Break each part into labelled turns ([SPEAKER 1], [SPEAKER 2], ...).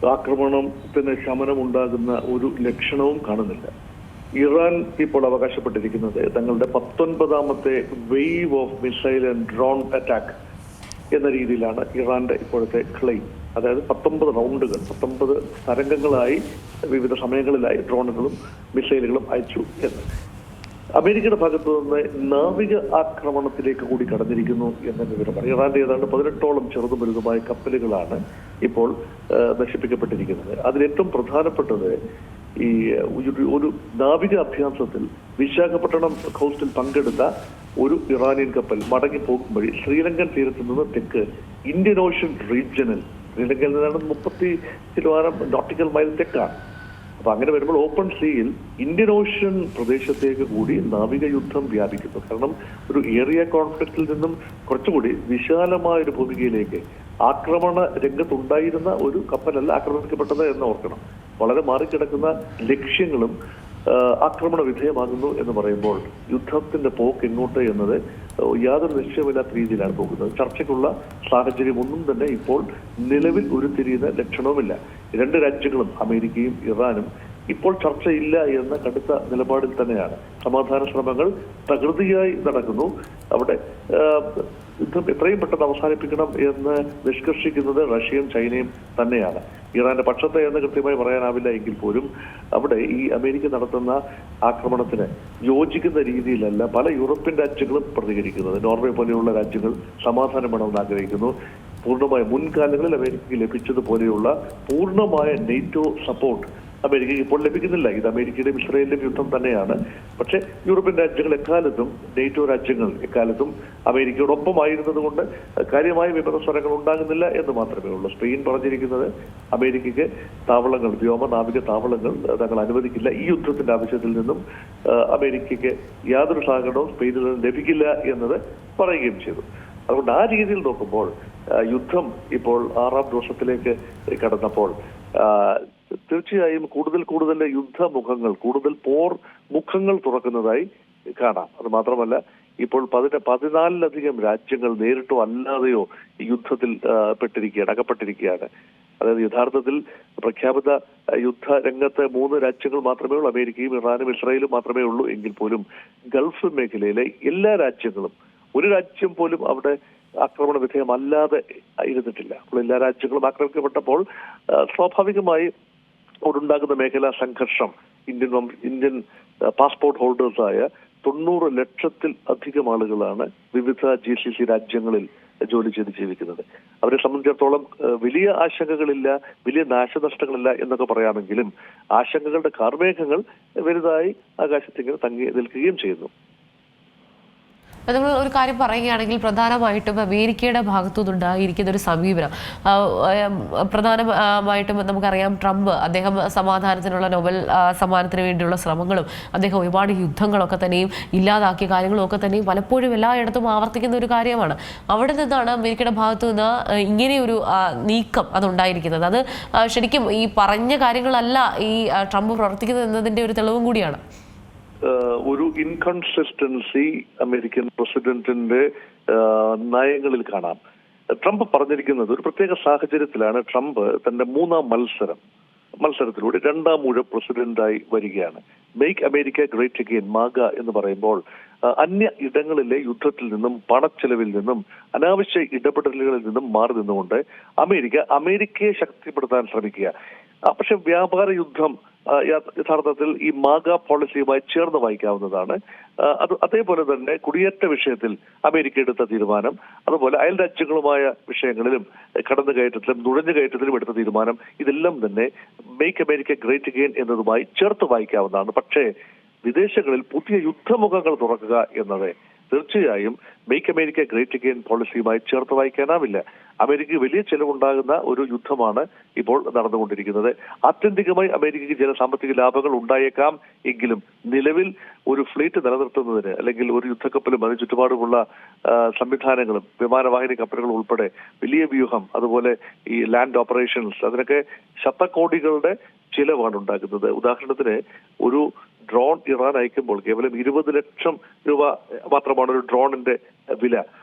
[SPEAKER 1] ആക്രമണത്തിന് ശമനമുണ്ടാകുന്ന ഒരു ലക്ഷണവും കാണുന്നില്ല. ഇറാൻ ഇപ്പോൾ അവകാശപ്പെട്ടിരിക്കുന്നത് തങ്ങളുടെ 19ാമത്തെ wave of missile and drone attack എന്ന രീതിയിലാണ് ഇറാന്റെ ഇപ്പോഴത്തെ ക്ലെയിം. അതായത് 19 റൗണ്ടുകൾ 19 തരംഗങ്ങളായി വിവിധ സമയങ്ങളിലായി ഡ്രോണുകളും മിസൈലുകളും അയച്ചു എന്ന്. അമേരിക്കയുടെ ഭാഗത്തു നിന്ന് നാവിക ആക്രമണത്തിലേക്ക് കൂടി കടന്നിരിക്കുന്നു എന്ന വിവരമാണ്. ഇറാന്റെ ഏതാണ്ട് 18ഓളം ചെറുതും വലുതുമായ കപ്പലുകളാണ് ഇപ്പോൾ നശിപ്പിക്കപ്പെട്ടിരിക്കുന്നത്. അതിലേറ്റവും പ്രധാനപ്പെട്ടത് ഈ ഒരു നാവിക അഭ്യാസത്തിൽ വിശാഖപട്ടണം കോസ്റ്റിൽ പങ്കെടുത്ത ഒരു ഇറാനിയൻ കപ്പൽ മടങ്ങി പോകുമ്പോഴേ ശ്രീലങ്കൻ തീരത്ത് നിന്ന് തെക്ക് ഇന്ത്യൻ ഓഷ്യൻ റീജിയനിൽ, ശ്രീലങ്കയിൽ നിന്നാണ് 30 കിലോമീറ്റർ നോട്ടിക്കൽ മൈൽ തെക്കാണ്. അപ്പൊ അങ്ങനെ വരുമ്പോൾ ഓപ്പൺ സീയിൽ ഇന്ത്യൻ ഓഷ്യൻ പ്രദേശത്തേക്ക് കൂടി നാവിക യുദ്ധം വ്യാപിക്കുന്നു. കാരണം ഒരു ഏരിയ കോൺഫ്ലിക്റ്റിൽ നിന്നും കുറച്ചുകൂടി വിശാലമായ ഒരു ഭൂമികയിലേക്ക് ആക്രമണ രംഗത്തുണ്ടായിരുന്ന ഒരു കപ്പലല്ല ആക്രമിക്കപ്പെട്ടത് എന്ന് ഓർക്കണം. വളരെ മാറിക്കിടക്കുന്ന ലക്ഷ്യങ്ങളും ആക്രമണ വിധേയമാകുന്നു എന്ന് പറയുമ്പോൾ യുദ്ധത്തിന്റെ പോക്ക് എങ്ങോട്ട് എന്നത് യാതൊരു നിശ്ചയമില്ലാത്ത രീതിയിലാണ് പോകുന്നത്. ചർച്ചയ്ക്കുള്ള സാഹചര്യം ഒന്നും തന്നെ ഇപ്പോൾ നിലവിൽ ഉരുത്തിരിയുന്ന ലക്ഷണവുമില്ല. രണ്ട് രാജ്യങ്ങളും അമേരിക്കയും ഇറാനും ഇപ്പോൾ ചർച്ചയില്ല എന്ന കടുത്ത നിലപാടിൽ തന്നെയാണ്. സമാധാന ശ്രമങ്ങൾ തകൃതിയായി നടക്കുന്നു. അവിടെ യുദ്ധം എത്രയും പെട്ടെന്ന് അവസാനിപ്പിക്കണം എന്ന് നിഷ്കർഷിക്കുന്നത് റഷ്യയും ചൈനയും തന്നെയാണ്. ഇറാന്റെ പക്ഷത്തെ എന്ന് കൃത്യമായി പറയാനാവില്ല എങ്കിൽ പോലും അവിടെ ഈ അമേരിക്ക നടത്തുന്ന ആക്രമണത്തിന് യോജിക്കുന്ന രീതിയിലല്ല പല യൂറോപ്യൻ രാജ്യങ്ങളും പ്രതികരിക്കുന്നത്. നോർവേ പോലെയുള്ള രാജ്യങ്ങൾ സമാധാനം വേണമെന്ന് ആഗ്രഹിക്കുന്നു. പൂർണ്ണമായ മുൻകാലങ്ങളിൽ അമേരിക്കയ്ക്ക് ലഭിച്ചതുപോലെയുള്ള പൂർണ്ണമായ നെയ്റ്റോ സപ്പോർട്ട് അമേരിക്കയ്ക്ക് ഇപ്പോൾ ലഭിക്കുന്നില്ല. ഇത് അമേരിക്കയുടെയും ഇസ്രായേലിന്റെയും യുദ്ധം തന്നെയാണ്. പക്ഷെ യൂറോപ്യൻ രാജ്യങ്ങൾ എക്കാലത്തും നെയ്റ്റോ രാജ്യങ്ങൾ എക്കാലത്തും അമേരിക്കയോടൊപ്പമായിരുന്നത് കൊണ്ട് കാര്യമായ വിമർശനങ്ങൾ ഉണ്ടാകുന്നില്ല എന്ന് മാത്രമേ ഉള്ളൂ. സ്പെയിൻ പറഞ്ഞിരിക്കുന്നത് അമേരിക്കയ്ക്ക് താവളങ്ങൾ, വ്യോമ നാവിക താവളങ്ങൾ തങ്ങൾ അനുവദിക്കില്ല. ഈ യുദ്ധത്തിന്റെ ആവശ്യത്തിൽ നിന്നും അമേരിക്കയ്ക്ക് യാതൊരു സഹകരണവും സ്പെയിനിൽ നിന്ന് ലഭിക്കില്ല എന്നത് പറയുകയും ചെയ്തു. അതുകൊണ്ട് ആ രീതിയിൽ നോക്കുമ്പോൾ യുദ്ധം ഇപ്പോൾ 6ാം ദിവസത്തിലേക്ക് കടന്നപ്പോൾ തീർച്ചയായും കൂടുതൽ യുദ്ധമുഖങ്ങൾ, കൂടുതൽ പോർ മുഖങ്ങൾ തുറക്കുന്നതായി കാണാം. അത് മാത്രമല്ല ഇപ്പോൾ 14ലധികം രാജ്യങ്ങൾ നേരിട്ടോ അല്ലാതെയോ ഈ യുദ്ധത്തിൽ അകപ്പെട്ടിരിക്കുകയാണ്. അതായത് യഥാർത്ഥത്തിൽ പ്രഖ്യാപിത യുദ്ധ രംഗത്ത് 3 രാജ്യങ്ങൾ മാത്രമേ ഉള്ളൂ. അമേരിക്കയും ഇറാനും ഇസ്രായേലും മാത്രമേ ഉള്ളൂ. എങ്കിൽ പോലും ഗൾഫ് മേഖലയിലെ എല്ലാ രാജ്യങ്ങളും, ഒരു രാജ്യം പോലും അവിടെ ആക്രമണ വിധേയമല്ലാതെ ഇരുന്നിട്ടില്ല. അപ്പോൾ എല്ലാ രാജ്യങ്ങളും ആക്രമിക്കപ്പെട്ടപ്പോൾ സ്വാഭാവികമായി ഉണ്ടാകുന്ന മേഖലാ സംഘർഷം ഇന്ത്യൻ പാസ്പോർട്ട് ഹോൾഡേഴ്സായ 90 ലക്ഷത്തിൽ അധികം ആളുകളാണ് വിവിധ GCC രാജ്യങ്ങളിൽ ജോലി ചെയ്ത് ജീവിക്കുന്നത്. അവരെ സംബന്ധിച്ചിടത്തോളം വലിയ ആശങ്കകളില്ല, വലിയ നാശനഷ്ടങ്ങളില്ല എന്നൊക്കെ പറയാമെങ്കിലും ആശങ്കകളുടെ കാർമേഘങ്ങൾ വലുതായി ആകാശത്തിങ്ങനെ തങ്ങി നിൽക്കുകയും ചെയ്യുന്നു.
[SPEAKER 2] നമ്മൾ ഒരു കാര്യം പറയുകയാണെങ്കിൽ പ്രധാനമായിട്ടും അമേരിക്കയുടെ ഭാഗത്തുനിന്നുണ്ടായിരിക്കുന്ന ഒരു സമീപനം, പ്രധാനമായിട്ടും നമുക്കറിയാം ട്രംപ് അദ്ദേഹം സമാധാനത്തിനുള്ള നൊബൽ സമ്മാനത്തിന് വേണ്ടിയുള്ള ശ്രമങ്ങളും അദ്ദേഹം ഒരുപാട് യുദ്ധങ്ങളൊക്കെ തന്നെയും ഇല്ലാതാക്കിയ കാര്യങ്ങളും ഒക്കെ തന്നെയും പലപ്പോഴും എല്ലായിടത്തും ആവർത്തിക്കുന്ന ഒരു കാര്യമാണ്. അവിടെ നിന്നാണ് അമേരിക്കയുടെ ഭാഗത്തു നിന്ന് ഇങ്ങനെയൊരു നീക്കം അതുണ്ടായിരിക്കുന്നത്. അത് ശരിക്കും ഈ പറഞ്ഞ കാര്യങ്ങളല്ല ഈ ട്രംപ് പ്രവർത്തിക്കുന്നത് എന്നതിൻ്റെ ഒരു തെളിവും കൂടിയാണ്.
[SPEAKER 1] ഒരു ഇൻകൺസിസ്റ്റൻസി അമേരിക്കൻ പ്രസിഡന്റിന്റെ നയങ്ങളിൽ കാണാം. ട്രംപ് പറഞ്ഞിരിക്കുന്നത് ഒരു പ്രത്യേക സാഹചര്യത്തിലാണ് ട്രംപ് തന്റെ 3ാം മത്സരത്തിലൂടെ 2ാം ഊഴ പ്രസിഡന്റായി വരികയാണ്. മേക്ക് അമേരിക്ക ഗ്രേറ്റ് അഗെയിൻ, മാഗ എന്ന് പറയുമ്പോൾ അന്യ ഇടങ്ങളിലെ യുദ്ധത്തിൽ നിന്നും പണച്ചെലവിൽ നിന്നും അനാവശ്യ ഇടപെടലുകളിൽ നിന്നും മാറി നിന്നുകൊണ്ട് അമേരിക്കയെ ശക്തിപ്പെടുത്താൻ ശ്രമിക്കുക. പക്ഷെ വ്യാപാര യുദ്ധം യഥാർത്ഥത്തിൽ ഈ മാഗ പോളിസിയുമായി ചേർന്ന് വായിക്കാവുന്നതാണ്. അതേപോലെ തന്നെ കുടിയേറ്റ വിഷയത്തിൽ അമേരിക്ക എടുത്ത തീരുമാനം, അതുപോലെ അയൽ രാജ്യങ്ങളുമായ വിഷയങ്ങളിലും കടന്നുകയറ്റത്തിലും നുഴഞ്ഞുകയറ്റത്തിലും എടുത്ത തീരുമാനം, ഇതെല്ലാം തന്നെ മേക്ക് അമേരിക്ക ഗ്രേറ്റ് അഗെയിൻ എന്നതുമായി ചേർത്ത് വായിക്കാവുന്നതാണ്. പക്ഷേ വിദേശങ്ങളിൽ പുതിയ യുദ്ധമുഖങ്ങൾ തുറക്കുക എന്നത് തീർച്ചയായും മേക്ക് അമേരിക്ക ഗ്രേറ്റ് അഗെയിൻ പോളിസിയുമായി ചേർത്ത് വായിക്കാനാവില്ല. അമേരിക്കയ്ക്ക് വലിയ ചെലവുണ്ടാകുന്ന ഒരു യുദ്ധമാണ് ഇപ്പോൾ നടന്നുകൊണ്ടിരിക്കുന്നത്. ആത്യന്തികമായി അമേരിക്കയ്ക്ക് ചില സാമ്പത്തിക ലാഭങ്ങൾ ഉണ്ടായേക്കാം. എങ്കിലും നിലവിൽ ഒരു ഫ്ലീറ്റ് നിലനിർത്തുന്നതിന്, അല്ലെങ്കിൽ ഒരു യുദ്ധക്കപ്പലും അതിന് ചുറ്റുപാടുമുള്ള സംവിധാനങ്ങളും വിമാനവാഹിനി കപ്പലുകളും ഉൾപ്പെടെ വലിയ വ്യൂഹം, അതുപോലെ ഈ ലാൻഡ് ഓപ്പറേഷൻസ്, അതിനൊക്കെ ശതകോടികളുടെ ചിലവാണ് ഉണ്ടാക്കുന്നത്. ഉദാഹരണത്തിന് ഒരു ഡ്രോൺ ഇറാൻ അയക്കുമ്പോൾ കേവലം 20 ലക്ഷം രൂപ മാത്രമാണ് ഒരു ഡ്രോണിന്റെ വില.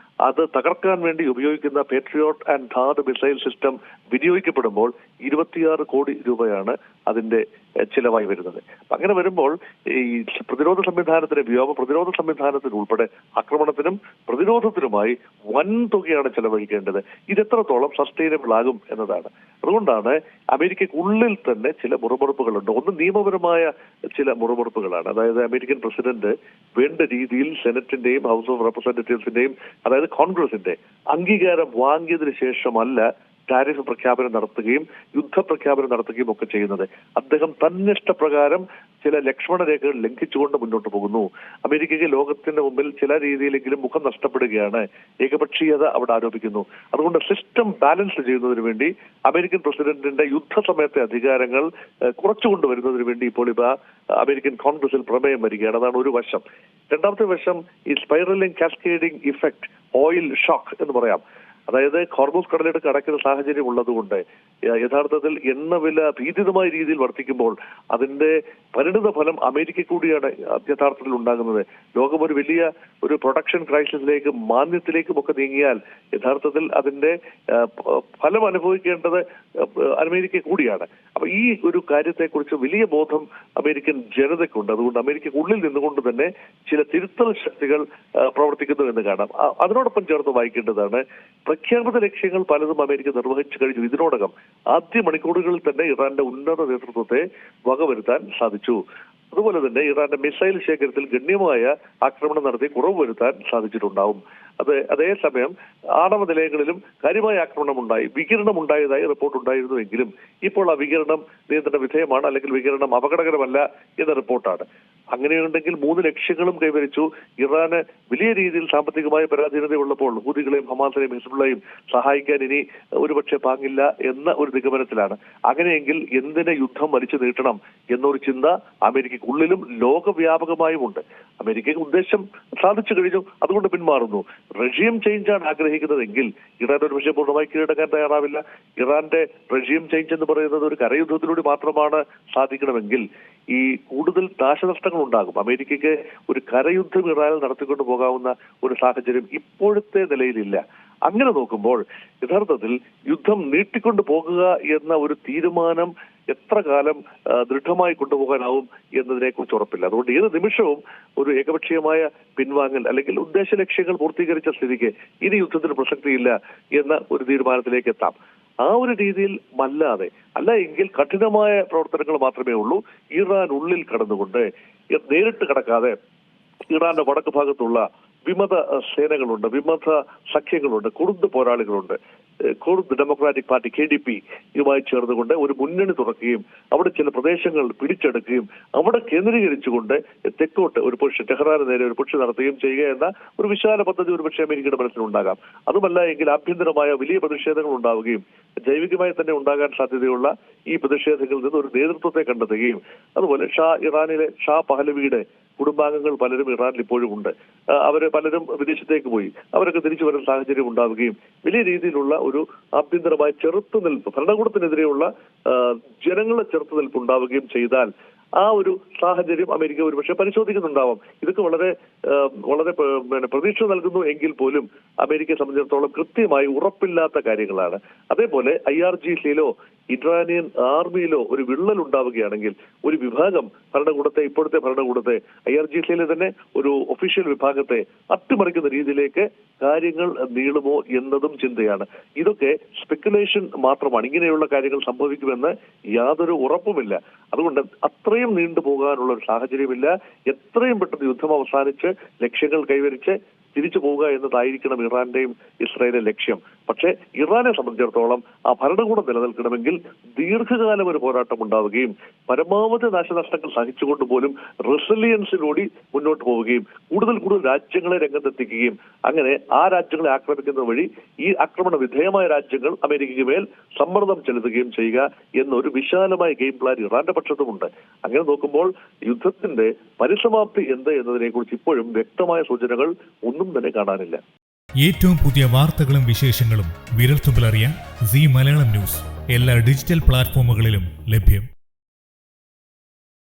[SPEAKER 1] അത് തകർക്കാൻ വേണ്ടി ഉപയോഗിക്കുന്ന പേട്രിയോട്ട് ആൻഡ് ഥാഡ് മിസൈൽ സിസ്റ്റം വിനിയോഗിക്കപ്പെടുമ്പോൾ 26 കോടി രൂപയാണ് അതിന്റെ ചിലവായി വരുന്നത്. അങ്ങനെ വരുമ്പോൾ ഈ പ്രതിരോധ സംവിധാനത്തിന്, വ്യോമ പ്രതിരോധ സംവിധാനത്തിന് ഉൾപ്പെടെ ആക്രമണത്തിനും പ്രതിരോധത്തിനുമായി വൻ തുകയാണ് ചെലവഴിക്കേണ്ടത്. ഇതെത്രത്തോളം സസ്റ്റൈനബിൾ ആകും എന്നതാണ്. അതുകൊണ്ടാണ് അമേരിക്കയ്ക്കുള്ളിൽ തന്നെ ചില മുറമുറുപ്പുകളുണ്ട്. ഒന്ന് നിയമപരമായ ചില മുറമുറുപ്പുകളാണ്. അതായത് അമേരിക്കൻ പ്രസിഡന്റ് വേണ്ട രീതിയിൽ സെനറ്റിന്റെയും ഹൗസ് ഓഫ് റെപ്രസെന്റേറ്റീവ്സിന്റെയും, അതായത് കോൺഗ്രസിന്റെ അംഗീകാരം വാങ്ങിയതിനു ശേഷമല്ല ടാരിഫ് പ്രഖ്യാപനം നടത്തുകയും യുദ്ധപ്രഖ്യാപനം നടത്തുകയും ഒക്കെ ചെയ്യുന്നത്. അദ്ദേഹം തന്നിഷ്ടപ്രകാരം ചില ലക്ഷ്മണ രേഖകൾ ലംഘിച്ചുകൊണ്ട് മുന്നോട്ട് പോകുന്നു. അമേരിക്കയ്ക്ക് ലോകത്തിന്റെ മുമ്പിൽ ചില രീതിയിലെങ്കിലും മുഖം നഷ്ടപ്പെടുകയാണ്. ഏകപക്ഷീയത അവിടെ ആരോപിക്കുന്നു. അതുകൊണ്ട് സിസ്റ്റം ബാലൻസ് ചെയ്യുന്നതിന് വേണ്ടി അമേരിക്കൻ പ്രസിഡന്റിന്റെ യുദ്ധസമയത്തെ അധികാരങ്ങൾ കുറച്ചുകൊണ്ടുവരുന്നതിന് വേണ്ടി ഇപ്പോൾ അമേരിക്കൻ കോൺഗ്രസിൽ പ്രമേയം വരികയാണ്. അതാണ് ഒരു വശം. രണ്ടാമത്തെ വശം ഈ spiralling cascading effect, oil shock എന്ന് പറയാം. അതായത് ഹോർമൂസ് കടലിടുക്ക് അടയ്ക്കുന്ന സാഹചര്യം ഉള്ളതുകൊണ്ട് യഥാർത്ഥത്തിൽ എണ്ണവില ഭീതിതമായ രീതിയിൽ വർദ്ധിക്കുമ്പോൾ അതിന്റെ പരിണിത ഫലം അമേരിക്ക കൂടിയാണ് യഥാർത്ഥത്തിൽ ഉണ്ടാകുന്നത്. ലോകം ഒരു വലിയ പ്രൊഡക്ഷൻ ക്രൈസിസിലേക്കും മാന്ദ്യത്തിലേക്കും ഒക്കെ നീങ്ങിയാൽ യഥാർത്ഥത്തിൽ അതിന്റെ ഫലം അനുഭവിക്കേണ്ടത് അമേരിക്ക കൂടിയാണ്. അപ്പൊ ഈ ഒരു കാര്യത്തെക്കുറിച്ച് വലിയ ബോധം അമേരിക്കൻ ജനതയ്ക്കുണ്ട്. അതുകൊണ്ട് അമേരിക്കയ്ക്കുള്ളിൽ നിന്നുകൊണ്ട് തന്നെ ചില തിരുത്തൽ ശക്തികൾ പ്രവർത്തിക്കുന്നു എന്ന് കാണാം. അതിനോടൊപ്പം ചേർത്ത് വായിക്കേണ്ടതാണ്, പ്രഖ്യാപിത ലക്ഷ്യങ്ങൾ പലതും അമേരിക്ക നിർവഹിച്ചു കഴിഞ്ഞു. ഇതിനോടകം ആദ്യ മണിക്കൂറുകളിൽ തന്നെ ഇറാന്റെ ഉന്നത നേതൃത്വത്തെ വകവരുത്താൻ സാധിച്ചു. അതുപോലെ തന്നെ ഇറാന്റെ മിസൈൽ ശേഖരത്തിൽ ഗണ്യമായ ആക്രമണം നടത്തി കുറവ് വരുത്താൻ സാധിച്ചിട്ടുണ്ടാവും. അതേസമയം ആണവ നിലയങ്ങളിലും കാര്യമായ ആക്രമണം ഉണ്ടായി, വികിരണം ഉണ്ടായതായി റിപ്പോർട്ട് ഉണ്ടായിരുന്നുവെങ്കിലും ഇപ്പോൾ ആ വികിരണം നിയന്ത്രണ വിധേയമാണ്, അല്ലെങ്കിൽ വികിരണം അപകടകരമല്ല എന്ന റിപ്പോർട്ടാണ്. അങ്ങനെയുണ്ടെങ്കിൽ 3 ലക്ഷ്യങ്ങളും കൈവരിച്ചു. ഇറാന് വലിയ രീതിയിൽ സാമ്പത്തികമായ പരാധീനതയുള്ളപ്പോൾ ഹൂതികളെയും ഹമാസിനെയും ഹിസ്ബുള്ളയും സഹായിക്കാൻ ഇനി ഒരുപക്ഷെ പാങ്ങില്ല എന്ന ഒരു നിഗമനത്തിലാണ്. അങ്ങനെയെങ്കിൽ എന്തിനെ യുദ്ധം വലിച്ചു നീട്ടണം എന്നൊരു ചിന്ത അമേരിക്കയ്ക്കുള്ളിലും ലോകവ്യാപകമായും ഉണ്ട്. അമേരിക്കയ്ക്ക് ഉദ്ദേശം സാധിച്ചു കഴിഞ്ഞു, അതുകൊണ്ട് പിന്മാറുന്നു. റെജിയം ചേഞ്ചാണ് ആഗ്രഹിക്കുന്നതെങ്കിൽ ഇറാൻ ഒരു പക്ഷേ പൂർണ്ണമായി കീഴടക്കാൻ തയ്യാറാവില്ല. ഇറാന്റെ റെജിയം ചേഞ്ച് എന്ന് പറയുന്നത് ഒരു കരയുദ്ധത്തിലൂടെ മാത്രമാണ് സാധിക്കണമെങ്കിൽ ഈ കൂടുതൽ നാശനഷ്ടങ്ങൾ ഉണ്ടാകും. അമേരിക്കയ്ക്ക് ഒരു കരയുദ്ധം ഇറാനിൽ നടത്തിക്കൊണ്ടു പോകാവുന്ന ഒരു സാഹചര്യം ഇപ്പോഴത്തെ നിലയിലില്ല. അങ്ങനെ നോക്കുമ്പോൾ യഥാർത്ഥത്തിൽ യുദ്ധം നീട്ടിക്കൊണ്ടു പോകുക എന്ന ഒരു തീരുമാനം എത്ര കാലം ദൃഢമായി കൊണ്ടുപോകാനാവും എന്നതിനെ കുറിച്ച് ഉറപ്പില്ല. അതുകൊണ്ട് ഏത് നിമിഷവും ഒരു ഏകപക്ഷീയമായ പിൻവാങ്ങൽ അല്ലെങ്കിൽ ഉദ്ദേശ ലക്ഷ്യങ്ങൾ പൂർത്തീകരിച്ച സ്ഥിതിക്ക് ഇനി യുദ്ധത്തിന് പ്രസക്തിയില്ല എന്ന ഒരു തീരുമാനത്തിലേക്ക് എത്താം. ആ ഒരു രീതിയിൽ അല്ല എങ്കിൽ കഠിനമായ പ്രവർത്തനങ്ങൾ മാത്രമേ ഉള്ളൂ. ഇറാൻ ഉള്ളിൽ കടന്നുകൊണ്ട് നേരിട്ട് കടക്കാതെ ഇറാന്റെ വടക്ക് ഭാഗത്തുള്ള വിമത സേനകളുണ്ട്, വിമത സഖ്യങ്ങളുണ്ട്, കുർദ് പോരാളികളുണ്ട്. കുർദ് ഡെമോക്രാറ്റിക് പാർട്ടി KDP ഇതുമായി ചേർന്നുകൊണ്ട് ഒരു മുന്നണി തുറക്കുകയും അവിടെ ചില പ്രദേശങ്ങൾ പിടിച്ചെടുക്കുകയും അവിടെ കേന്ദ്രീകരിച്ചുകൊണ്ട് തെക്കോട്ട് ഒരു പുഷ്, ടെഹ്റാന് നേരെ ഒരു പുഷ് നടത്തുകയും ചെയ്യുക എന്ന ഒരു വിശാല പദ്ധതി ഒരുപക്ഷെ അമേരിക്കയുടെ മനസ്സിലുണ്ടാകാം. അതുമല്ല എങ്കിൽ ആഭ്യന്തരമായ വലിയ പ്രതിഷേധങ്ങൾ ഉണ്ടാവുകയും ജൈവികമായി തന്നെ ഉണ്ടാകാൻ സാധ്യതയുള്ള ഈ പ്രതിഷേധങ്ങളിൽ നിന്ന് ഒരു നേതൃത്വത്തെ കണ്ടെത്തുകയും അതുപോലെ ഇറാനിലെ ഷാ പഹലവിയുടെ കുടുംബാംഗങ്ങൾ പലരും ഇറാനിൽ ഇപ്പോഴും ഉണ്ട്. അവര് പലരും വിദേശത്തേക്ക് പോയി, അവരൊക്കെ തിരിച്ചു വരുന്ന സാഹചര്യം ഉണ്ടാവുകയും വലിയ രീതിയിലുള്ള ഒരു ആഭ്യന്തരമായ ചെറുത്തുനിൽപ്പ്, ഭരണകൂടത്തിനെതിരെയുള്ള ജനങ്ങളുടെ ചെറുത്തുനിൽപ്പ് ഉണ്ടാവുകയും ചെയ്താൽ ആ ഒരു സാഹചര്യം അമേരിക്ക ഒരുപക്ഷെ പരിശോധിക്കുന്നുണ്ടാവാം. ഇതൊക്കെ വളരെ പ്രതീക്ഷ നൽകുന്നു എങ്കിൽ പോലും അമേരിക്കയെ സംബന്ധിച്ചിടത്തോളം കൃത്യമായി ഉറപ്പില്ലാത്ത കാര്യങ്ങളാണ്. അതേപോലെ IRGC-യിലോ ഇറാനിയൻ ആർമിയിലോ ഒരു വിള്ളൽ ഉണ്ടാവുകയാണെങ്കിൽ ഒരു വിഭാഗം ഇപ്പോഴത്തെ ഭരണകൂടത്തെ IRGC-യിലെ തന്നെ ഒരു ഒഫീഷ്യൽ വിഭാഗത്തെ അട്ടിമറിക്കുന്ന രീതിയിലേക്ക് കാര്യങ്ങൾ നീളുമോ എന്നതും ചിന്തയാണ്. ഇതൊക്കെ സ്പെക്കുലേഷൻ മാത്രമാണ്. ഇങ്ങനെയുള്ള കാര്യങ്ങൾ സംഭവിക്കുമെന്ന് യാതൊരു ഉറപ്പുമില്ല. അതുകൊണ്ട് അത്രയും നീണ്ടുപോകാനുള്ള ഒരു സാഹചര്യമില്ല. എത്രയും പെട്ടെന്ന് യുദ്ധം അവസാനിച്ച് ലക്ഷ്യങ്ങൾ കൈവരിച്ച് തിരിച്ചു പോവുക എന്നതായിരിക്കണം ഇറാന്റെയും ഇസ്രായേലിന്റെ ലക്ഷ്യം. പക്ഷേ ഇറാനെ സംബന്ധിച്ചിടത്തോളം ആ ഭരണകൂടം നിലനിൽക്കണമെങ്കിൽ ദീർഘകാലം ഒരു പോരാട്ടം ഉണ്ടാവുകയും പരമാവധി നാശനഷ്ടങ്ങൾ സഹിച്ചുകൊണ്ട് പോലും റെസിലിയൻസിലൂടെ മുന്നോട്ട് പോവുകയും കൂടുതൽ രാജ്യങ്ങളെ രംഗത്തെത്തിക്കുകയും അങ്ങനെ ആ രാജ്യങ്ങളെ ആക്രമിക്കുന്നത് വഴി ഈ ആക്രമണ വിധേയമായ രാജ്യങ്ങൾ അമേരിക്കയ്ക്ക് മേൽ സമ്മർദ്ദം ചെലുത്തുകയും ചെയ്യുക എന്നൊരു വിശാലമായ ഗെയിം പ്ലാൻ ഇറാന്റെ പക്ഷത്തുമുണ്ട്. അങ്ങനെ നോക്കുമ്പോൾ യുദ്ധത്തിന്റെ പരിസമാപ്തി എന്ത് എന്നതിനെ കുറിച്ച് ഇപ്പോഴും വ്യക്തമായ സൂചനകൾ ഒന്നും തന്നെ കാണാനില്ല.
[SPEAKER 3] ഏറ്റവും പുതിയ വാർത്തകളും വിശേഷങ്ങളും വിരൽത്തുമ്പിലറിയാൻ സീ മലയാളം ന്യൂസ് എല്ലാ ഡിജിറ്റൽ പ്ലാറ്റ്ഫോമുകളിലും ലഭ്യം.